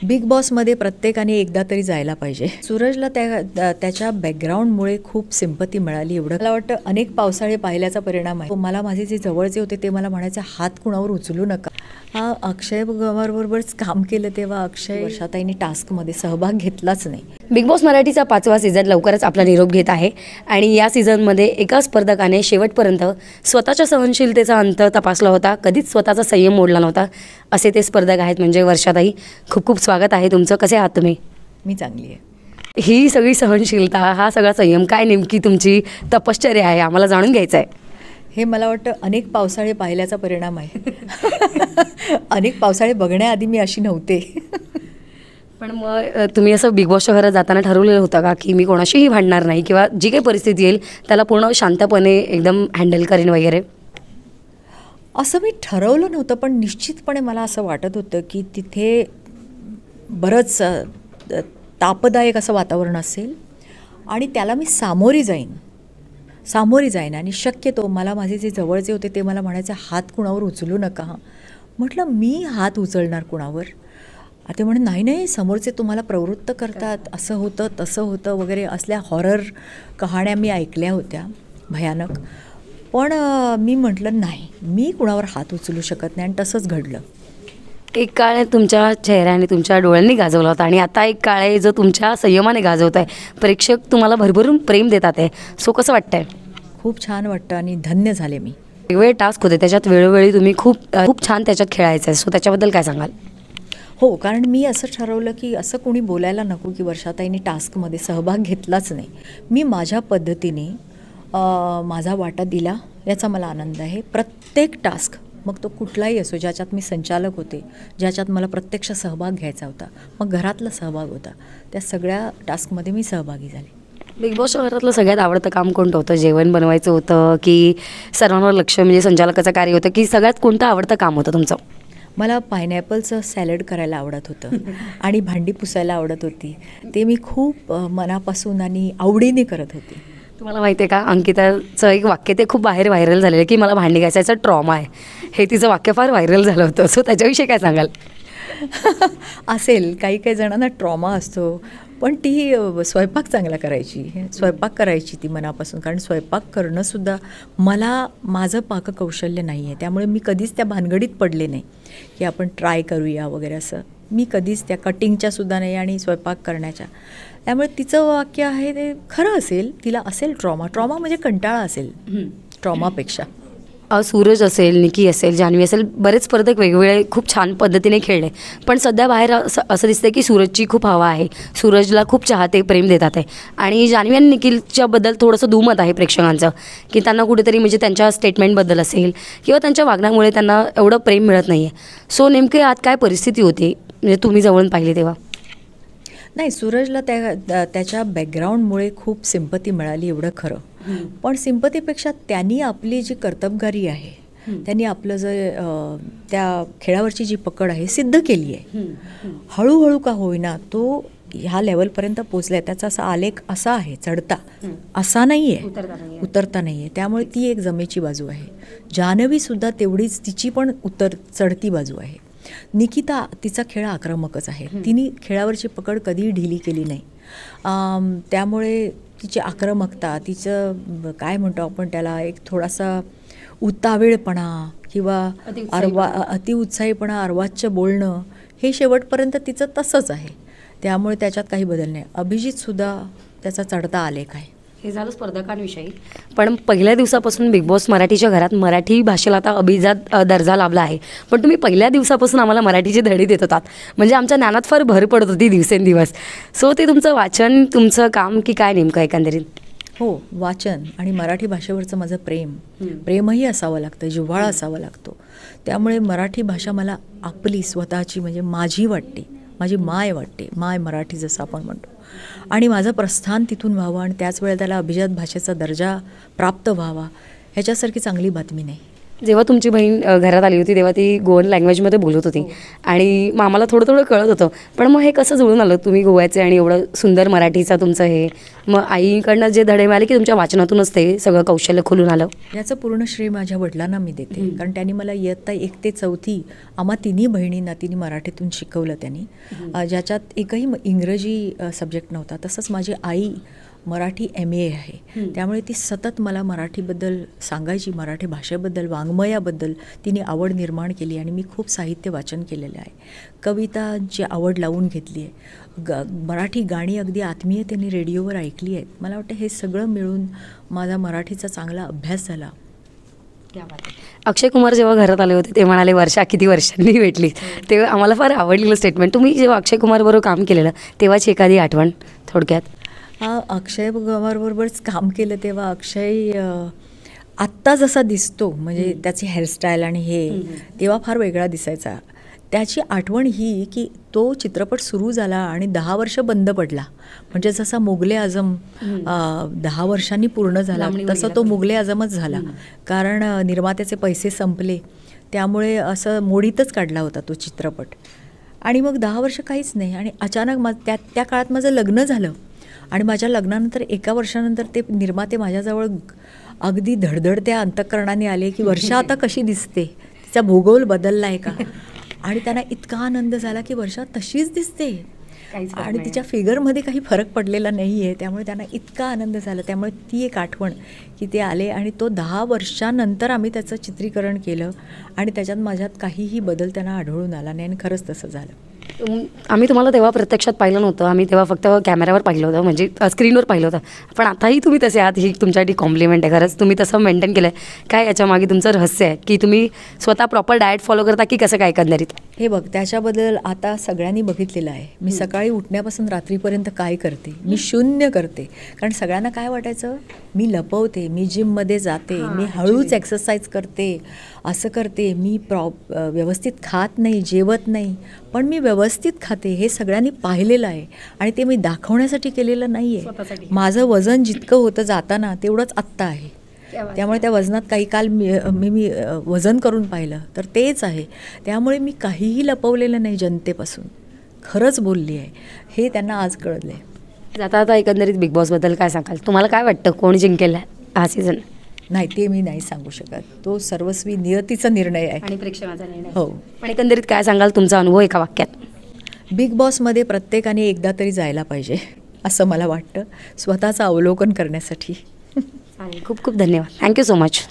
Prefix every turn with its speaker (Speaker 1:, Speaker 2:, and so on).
Speaker 1: Big बॉसमध्ये प्रत्येकाने एकदा तरी जायला पाहिजे. सूरजला त्याच्या बॅकग्राऊंडमुळे खूप सिंपती मिळाली. एवढं मला वाटतं अनेक पावसाळे पाहिल्याचा परिणाम आहे. मला माझे जे जवळचे होते ते मला म्हणायचे हात कुणावर उचलू नका. हा अक्षय बरोबरच काम केलं तेव्हा अक्षय वर्षाताईंनी टास्कमध्ये सहभाग घेतलाच नाही.
Speaker 2: बिग बॉस मराठीचा 5वा सीझन लवकरच आपला निरोप घेत आहे आणि या सीझनमध्ये एका स्पर्धकाने शेवटपर्यंत स्वतःच्या सहनशीलतेचा अंत तपासला होता, कधीच स्वतःचा संयम मोडला नव्हता. असे ते स्पर्धक आहेत म्हणजे वर्षाताई. खूप खूप स्वागत आहे तुमचं. कसे आहात तुम्ही?
Speaker 1: मी चांगली आहे.
Speaker 2: ही सगळी सहनशीलता, हा सगळा संयम, काय नेमकी तुमची तपश्चर्या आहे, आम्हाला जाणून घ्यायचं आहे.
Speaker 1: हे मला वाटतं अनेक पावसाळे पाहिल्याचा परिणाम आहे. अनेक पावसाळे बघण्याआधी मी अशी नव्हते.
Speaker 2: पण मग तुम्ही असं बिग बॉसच्या घरात जाताना ठरवलेलं होतं का की मी कोणाशीही भांडणार नाही किंवा जी काही परिस्थिती येईल त्याला पूर्ण शांतपणे एकदम हँडल करेन वगैरे?
Speaker 1: असं मी ठरवलं नव्हतं, पण निश्चितपणे मला असं वाटत होतं की तिथे बरंच तापदायक असं वातावरण असेल आणि त्याला मी सामोरी जाईन आणि शक्यतो मला माझे जे जवळचे होते ते मला म्हणायचे हात कुणावर उचलू नका. म्हटलं मी हात उचलणार कुणावर? ते म्हणे नाही समोरचे तुम्हाला प्रवृत्त करतात, असं होतं तसं होतं वगैरे. असल्या हॉरर कहाण्या मी ऐकल्या होत्या भयानक. पण मी म्हटलं नाही, मी कुणावर हात उचलू शकत नाही आणि तसंच घडलं.
Speaker 2: एक काळ तुमच्या चेहऱ्याने तुमच्या डोळ्यांनी गाजवला होता आणि आता एक काळ आहे जो तुमच्या संयमाने गाजवत आहे. प्रेक्षक तुम्हाला भरभरून प्रेम देतात आहे. सो कसं वाटतंय?
Speaker 1: खूप छान वाटतं आणि धन्य झाले मी.
Speaker 2: वेगवेगळे टास्क होते त्याच्यात वेळोवेळी तुम्ही खूप छान त्याच्यात खेळायचं आहे. सो त्याच्याबद्दल काय सांगाल?
Speaker 1: हो, कारण मी असं ठरवलं की असं कोणी बोलायला नको की वर्षाताईंनी टास्कमध्ये सहभाग घेतलाच नाही. मी माझ्या पद्धतीने माझा वाटा दिला, याचा मला आनंद आहे. प्रत्येक टास्क, मग तो कुठलाही असो, ज्याच्यात मी संचालक होते, ज्याच्यात मला प्रत्यक्ष सहभाग घ्यायचा होता, मग घरातला सहभाग होता, त्या सगळ्या टास्कमध्ये मी सहभागी झाले.
Speaker 2: बिग बॉसच्या घरातलं सगळ्यात आवडतं काम कोणतं होतं? जेवण बनवायचं होतं की सर्वांवर लक्ष म्हणजे संचालकाचं कार्य होतं की सगळ्यात कोणतं आवडतं काम होतं तुमचं?
Speaker 1: मला पायनॅपलचं सॅलड करायला आवडत होतं आणि भांडी पुसायला आवडत होती. ते मी खूप मनापासून आणि आवडीने करत होते.
Speaker 2: तुम्हाला माहिती आहे का, अंकिताचं एक वाक्य ते खूप बाहेर व्हायरल झालेलं की मला भांडी घासायचा ट्रॉमा आहे. हे तिचं वाक्य फार व्हायरल झालं होतं. सो त्याच्याविषयी काय सांगाल?
Speaker 1: असेल, काही जणांना ट्रॉमा असतो, पण ती स्वयंपाक चांगला करायची, स्वयंपाक करायची ती मनापासून. कारण स्वयंपाक करणंसुद्धा माझं पाककौशल्य नाही आहे, त्यामुळे मी कधीच त्या भानगडीत पडले नाही की आपण ट्राय करूया वगैरे असं. मी कधीच त्या कटिंगच्यासुद्धा नाही आणि स्वयंपाक करण्याच्या. त्यामुळे तिचं वाक्य आहे ते खरं असेल. तिला असेल ट्रॉमा म्हणजे कंटाळा असेल ट्रॉमापेक्षा.
Speaker 2: सूरज असेल, निकी असेल, जान्हवी असेल, बरेच स्पर्धक वेगवेगळे खूप छान पद्धतीने खेळले. पण सध्या बाहेर असं दिसतं की सूरजची खूप हवा आहे. सूरजला खूप चाहते प्रेम देतात आहे आणि जान्हवी आणि निखिलच्याबद्दल थोडंसं दुमत आहे प्रेक्षकांचं की त्यांना कुठेतरी म्हणजे त्यांच्या स्टेटमेंटबद्दल असेल किंवा त्यांच्या वागण्यामुळे त्यांना एवढं प्रेम मिळत नाही आहे. सो नेमकी आज काय परिस्थिती होती म्हणजे तुम्ही जवळून पाहिली तेव्हा?
Speaker 1: नाही, सूरजला त्याच्या बॅकग्राऊंडमुळे खूप सिंपती मिळाली, एवढं खरं. पण सिंपतीपेक्षा त्यांनी आपली जी कर्तबगारी आहे, त्यांनी आपलं त्या खेळावरची जी पकड आहे सिद्ध केली आहे. हळूहळू का होईना तो ह्या लेवलपर्यंत पोचला आहे. त्याचा असा आलेख असा आहे, चढता असा नाही आहे, उतरता नाही आहे. त्यामुळे ती एक जमेची बाजू आहे. जान्हवीसुद्धा तेवढीच, तिची पण चढती बाजू आहे. निकिता, तिचा खेळ आक्रमकच आहे. तिने खेळावरची पकड कधीही ढिली केली नाही. त्यामुळे तिची आक्रमकता, तिचं काय म्हणतो आपण त्याला, एक थोडासा उतावीळपणा किंवा अतिउत्साहीपणा, अर्वाच्य बोलणं, हे शेवटपर्यंत तिचं तसंच आहे. त्यामुळे त्याच्यात काही बदल नाही. अभिजितसुद्धा त्याचा चढता आलेख आहे.
Speaker 2: हे झालं स्पर्धकांविषयी. पण पहिल्या दिवसापासून बिग बॉस मराठीच्या घरात मराठी भाषेला आता अभिजात दर्जा लाभला आहे. पण तुम्ही पहिल्या दिवसापासून आम्हाला मराठीची धडी देत होतात, म्हणजे आमच्या ज्ञानात फार भर पडत होती दिवसेंदिवस. सो ते तुमचं वाचन, तुमचं काम की काय नेमकं एकंदरीत?
Speaker 1: हो, वाचन आणि मराठी भाषेवरचं माझं प्रेमही असावं लागतं, जिव्हाळा असावा लागतो. त्यामुळे मराठी भाषा मला आपली स्वतःची म्हणजे माझी वाटते, माझी माय वाटते. माय मराठी जसं आपण म्हणतो. आणि माझं प्रस्थान तिथून व्हावं आणि त्याच वेळेला त्याला अभिजात भाषेचा दर्जा प्राप्त व्हावा, ह्याच्यासारखी चांगली बातमी नाही.
Speaker 2: जेव्हा तुमची बहीण घरात आली होती तेव्हा ती गोवन लँग्वेजमध्ये बोलत होती आणि मग आम्हाला थोडं थोडं कळत होतं, पण मग हे कसं जुळून आलं तुम्ही गोव्याचे आणि एवढं सुंदर मराठीचा तुमचं हे, मग आईकडनं जे धडे मिळाले की तुमच्या वाचनातूनच ते सगळं कौशल्य खुलून आलं?
Speaker 1: याचं पूर्ण श्रेय माझ्या वडिलांना मी देते, कारण त्यांनी मला इयत्ता 1 ते 4 आम्हा तिन्ही बहिणींना तिने मराठीतून शिकवलं त्यांनी, ज्याच्यात एकही इंग्रजी सब्जेक्ट नव्हता. तसंच माझी आई मराठी MA आहे, त्यामुळे ती सतत मला मराठीबद्दल सांगायची, मराठी भाषेबद्दल, वाङ्मयाबद्दल तिने आवड निर्माण केली आणि मी खूप साहित्य वाचन केलेलं आहे. कवितांची आवड लावून घेतली आहे. मराठी गाणी अगदी आत्मीयतेने रेडिओवर ऐकली आहेत. मला वाटतं हे सगळं मिळून माझा मराठीचा चांगला अभ्यास झाला.
Speaker 2: अक्षय कुमार जेव्हा घरात आले होते ते म्हणाले वर्षा किती वर्षांनी भेटली, तेव्हा आम्हाला फार आवडलेलं स्टेटमेंट. तुम्ही जेव्हा अक्षय कुमारबरोबर काम केलेलं तेव्हाची एखादी आठवण थोडक्यात?
Speaker 1: अक्षय कुमारबरोबरच काम केलं तेव्हा अक्षय आत्ता जसा दिसतो, म्हणजे त्याची हेअरस्टाईल आणि हे तेव्हा फार वेगळा दिसायचा. त्याची आठवण ही की तो चित्रपट सुरू झाला आणि 10 वर्ष बंद पडला, म्हणजे जसा मुघले आझम 10 वर्षांनी पूर्ण झाला तसा तो मुघले आझमच झाला, कारण निर्मात्याचे पैसे संपले, त्यामुळे असं मोडीतच काढला होता तो चित्रपट. आणि मग 10 वर्ष काहीच नाही आणि अचानक त्या काळात माझं लग्न झालं आणि माझ्या लग्नानंतर 1 वर्षानंतर ते निर्माते माझ्याजवळ अगदी धडधडत्या अंतःकरणाने आले की वर्षा आता कशी दिसते, तिचा भूगोल बदलला आहे का, आणि त्यांना इतका आनंद झाला की वर्षा तशीच दिसते आणि तिच्या फिगरमध्ये काही फरक पडलेला नाही आहे, त्यामुळे त्यांना इतका आनंद झाला. त्यामुळे ती एक आठवण की ते आले आणि तो 10 वर्षानंतर आम्ही त्याचं चित्रीकरण केलं आणि त्याच्यात माझ्यात काहीही बदल त्यांना आढळून आला नाही आणि खरंच तसं झालं.
Speaker 2: आम्ही तुम्हाला तेव्हा प्रत्यक्षात पाहिलं नव्हतं, आम्ही तेव्हा फक्त कॅमेऱ्यावर पाहिलं होतं, म्हणजे स्क्रीनवर पाहिलं होतं, पण आताही तुम्ही तसे आहात, ही तुमच्यासाठी कॉम्प्लिमेंट आहे. खरंच तुम्ही तसं मेंटेन केलं आहे. काय याच्यामागे तुमचं रहस्य आहे की तुम्ही स्वतः प्रॉपर डाएट फॉलो करता की कसं काय एकंदरीत?
Speaker 1: हे बघ, त्याच्याबद्दल आता सगळ्यांनी बघितलेलं आहे. मी सकाळी उठण्यापासून रात्रीपर्यंत काय करते, मी शून्य करते, कारण सगळ्यांना काय वाटायचं मी लपवते, मी जिममध्ये जाते, मी हळूच एक्सरसाइज करते, असं करते, मी व्यवस्थित खात नाही, जेवत नाही, पण मी व्यवस्थित खाते, हे सगळ्यांनी पाहिलेलं आहे आणि ते मी दाखवण्यासाठी केलेलं नाही आहे. माझं वजन जितकं होतं जाताना तेवढंच आत्ता आहे, त्यामुळे त्या वजनात काही काल मी वजन करून पाहिलं तर तेच आहे. त्यामुळे मी काहीही लपवलेलं नाही जनतेपासून, खरंच बोलली आहे, हे त्यांना आज कळलं आहे.
Speaker 2: आता एकंदरीत बिग बॉसबद्दल काय सांगाल? तुम्हाला काय वाटतं कोण जिंकेल हा सीझन?
Speaker 1: नाही, ते मी नाही सांगू शकत, तो सर्वस्वी नियतीचा निर्णय आहे
Speaker 2: आणि प्रेक्षकांचा निर्णय.
Speaker 1: हो,
Speaker 2: पण एकंदरीत काय सांगाल तुमचा अनुभव एका वाक्यात?
Speaker 1: बिग बॉसमध्ये प्रत्येकाने एकदा तरी जायला पाहिजे असं मला वाटतं, स्वतःचं अवलोकन करण्यासाठी.
Speaker 2: खूप खूप धन्यवाद. Thank you so much.